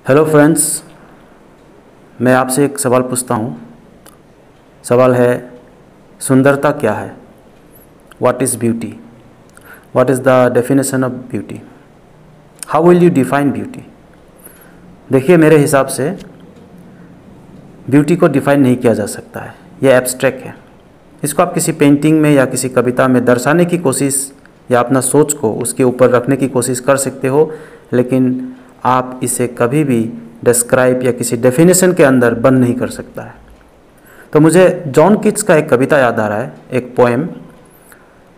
Hello friends, मैं आपसे एक सवाल पूछता हूँ। सवाल है, सुंदरता क्या है? What is beauty? What is the definition of beauty? How will you define beauty? देखिए, मेरे हिसाब से ब्यूटी को डिफाइन नहीं किया जा सकता है। यह एब्स्ट्रैक्ट है। इसको आप किसी पेंटिंग में या किसी कविता में दर्शाने की कोशिश या अपना सोच को उसके ऊपर रखने की कोशिश कर सकते हो, लेकिन आप इसे कभी भी डिस्क्राइब या किसी डेफिनेशन के अंदर बंद नहीं कर सकता है। तो मुझे जॉन कीट्स का एक कविता याद आ रहा है, एक पोएम,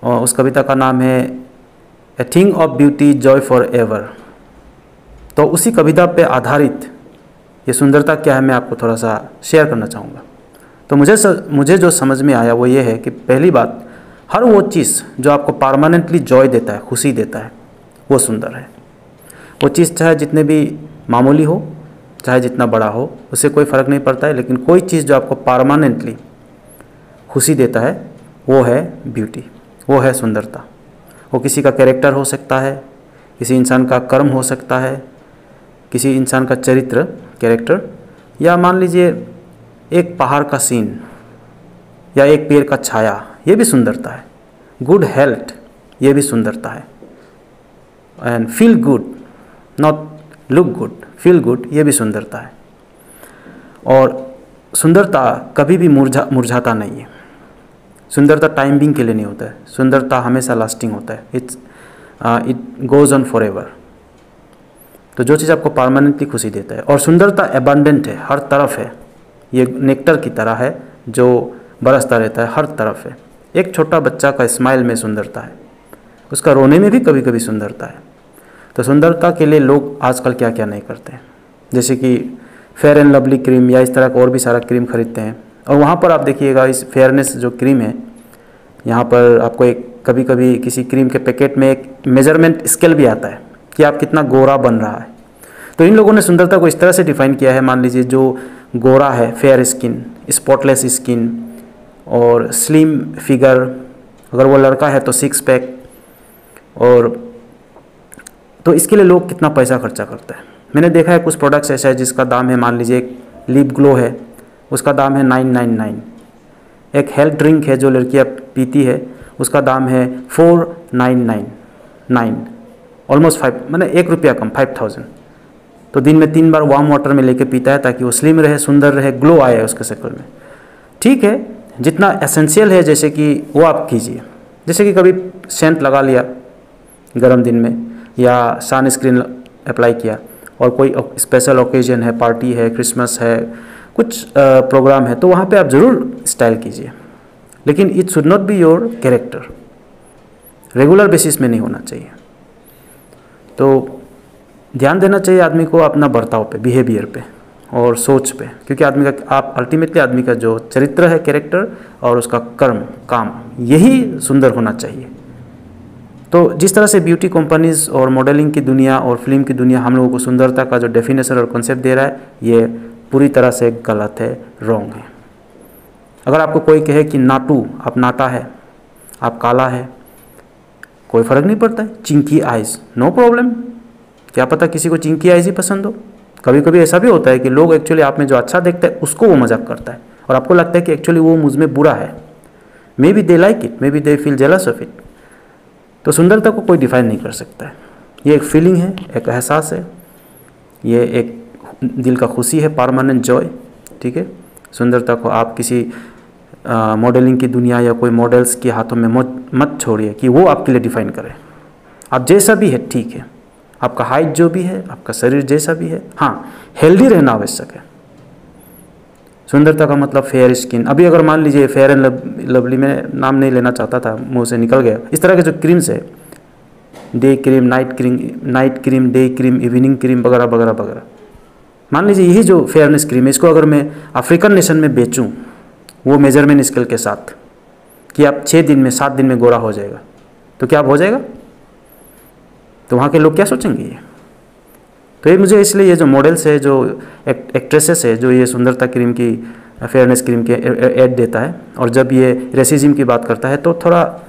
और उस कविता का नाम है a thing of beauty Joy for ever. तो उसी कविता पे आधारित ये सुंदरता क्या है, मैं आपको थोड़ा सा शेयर करना चाहूँगा। तो मुझे जो समझ में आया वो ये है कि पहली बात, हर वो चीज़ जो आपको परमानेंटली जॉय देता है, खुशी देता है, वो सुंदर है। वो चीज़ चाहे जितने भी मामूली हो, चाहे जितना बड़ा हो, उससे कोई फ़र्क नहीं पड़ता है, लेकिन कोई चीज़ जो आपको परमानेंटली खुशी देता है वो है ब्यूटी, वो है सुंदरता। वो किसी का कैरेक्टर हो सकता है, किसी इंसान का कर्म हो सकता है, किसी इंसान का चरित्र, कैरेक्टर, या मान लीजिए एक पहाड़ का सीन या एक पेड़ का छाया, ये भी सुंदरता है। गुड हेल्थ, ये भी सुंदरता है। And feel good, not look good, feel good, ये भी सुंदरता है। और सुंदरता कभी भी मुरझाता नहीं है। सुंदरता टाइम बिंग के लिए नहीं होता है, सुंदरता हमेशा लास्टिंग होता है। It goes on for ever. तो जो चीज़ आपको परमानेंटली खुशी देता है, और सुंदरता एबंडेंट है, हर तरफ है। ये नेक्टर की तरह है जो बरसता रहता है, हर तरफ है। एक छोटा बच्चा का स्माइल में सुंदरता है, उसका रोने में भी कभी कभी सुंदरता है। तो सुंदरता के लिए लोग आजकल क्या क्या नहीं करते हैं, जैसे कि फेयर एंड लवली क्रीम या इस तरह का और भी सारा क्रीम खरीदते हैं। और वहाँ पर आप देखिएगा, इस फेयरनेस जो क्रीम है, यहाँ पर आपको एक कभी कभी किसी क्रीम के पैकेट में एक मेजरमेंट स्केल भी आता है कि आप कितना गोरा बन रहा है। तो इन लोगों ने सुंदरता को इस तरह से डिफाइन किया है, मान लीजिए जो गोरा है, फेयर स्किन, स्पॉटलेस स्किन और स्लिम फिगर, अगर वो लड़का है तो 6 पैक, और तो इसके लिए लोग कितना पैसा खर्चा करते हैं। मैंने देखा है कुछ प्रोडक्ट्स ऐसा है जिसका दाम है, मान लीजिए एक लिप ग्लो है, उसका दाम है 999। एक हेल्थ ड्रिंक है जो लड़कियां पीती है, उसका दाम है 4999, ऑलमोस्ट 5, मैंने 1 रुपया कम, 5000। तो दिन में 3 बार वार्म वाटर में लेके पीता है ताकि वो स्लिम रहे, सुंदर रहे, ग्लो आए उसके शक्ल में। ठीक है, जितना एसेंशियल है जैसे कि वो आप कीजिए। जैसे कि कभी सेंट लगा लिया गर्म दिन में, या सनस्क्रीन अप्लाई किया, और कोई स्पेशल ओकेजन है, पार्टी है, क्रिसमस है, कुछ प्रोग्राम है, तो वहाँ पे आप ज़रूर स्टाइल कीजिए, लेकिन it should not be your character. Regular basis में नहीं होना चाहिए। तो ध्यान देना चाहिए आदमी को अपना बर्ताव पे, बिहेवियर पे और सोच पे, क्योंकि आदमी का, आप अल्टीमेटली आदमी का जो चरित्र है, कैरेक्टर, और उसका कर्म, काम, यही सुंदर होना चाहिए। तो जिस तरह से ब्यूटी कंपनीज और मॉडलिंग की दुनिया और फिल्म की दुनिया हम लोगों को सुंदरता का जो डेफिनेशन और कॉन्सेप्ट दे रहा है, ये पूरी तरह से गलत है, रॉन्ग है। अगर आपको कोई कहे कि नाटू, आप नाटा है, आप काला है, कोई फ़र्क नहीं पड़ता है। Chinky eyes, no problem. क्या पता किसी को चिंकी आइज़ ही पसंद हो। कभी कभी ऐसा भी होता है कि लोग एक्चुअली आप में जो अच्छा देखते हैं उसको वो मजाक करता है, और आपको लगता है कि एक्चुअली वो मुझ में बुरा है। May be they like it, may be they feel jealous of it. तो सुंदरता को कोई डिफाइन नहीं कर सकता है। ये एक फीलिंग है, एक एहसास है, ये एक दिल का खुशी है, परमानेंट जॉय। ठीक है, सुंदरता को आप किसी मॉडलिंग की दुनिया या कोई मॉडल्स के हाथों में मत छोड़िए कि वो आपके लिए डिफाइन करें। आप जैसा भी है ठीक है, आपका हाइट जो भी है, आपका शरीर जैसा भी है, हाँ, हेल्दी रहना आवश्यक है। सुंदरता का मतलब फेयर स्किन। अभी अगर मान लीजिए फेयर एंड लवली, में नाम नहीं लेना चाहता था, मुंह से निकल गया, इस तरह के जो क्रीम्स है, day cream, night cream, day cream, evening cream, वगैरह वगैरह वगैरह, मान लीजिए यही जो फेयरनेस क्रीम है, इसको अगर मैं अफ्रीकन नेशन में बेचूं, वो मेजरमेंट स्केल के साथ, कि आप 6 दिन में, 7 दिन में गोरा हो जाएगा, तो क्या आप हो जाएगा? तो वहाँ के लोग क्या सोचेंगे ये? तो ये मुझे इसलिए ये जो मॉडल्स है, जो एक्ट्रेसेस है, जो ये सुंदरता क्रीम की, फेयरनेस क्रीम के ऐड देता है, और जब ये रेसिज्म की बात करता है तो थोड़ा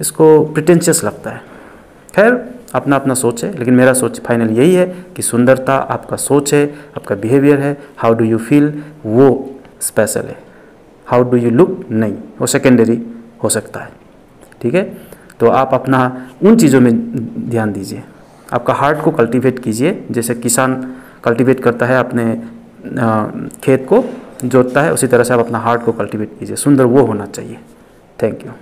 इसको प्रिटेंशियस लगता है। खैर, अपना अपना सोच है, लेकिन मेरा सोच फाइनल यही है कि सुंदरता आपका सोच है, आपका बिहेवियर है, हाउ डू यू फील वो स्पेशल है, हाउ डू यू लुक नहीं, वो सेकेंडरी हो सकता है। ठीक है, तो आप अपना उन चीज़ों में ध्यान दीजिए, आपका हार्ट को कल्टीवेट कीजिए, जैसे किसान कल्टीवेट करता है अपने खेत को जोतता है, उसी तरह से आप अपना हार्ट को कल्टीवेट कीजिए। सुंदर वो होना चाहिए। Thank you.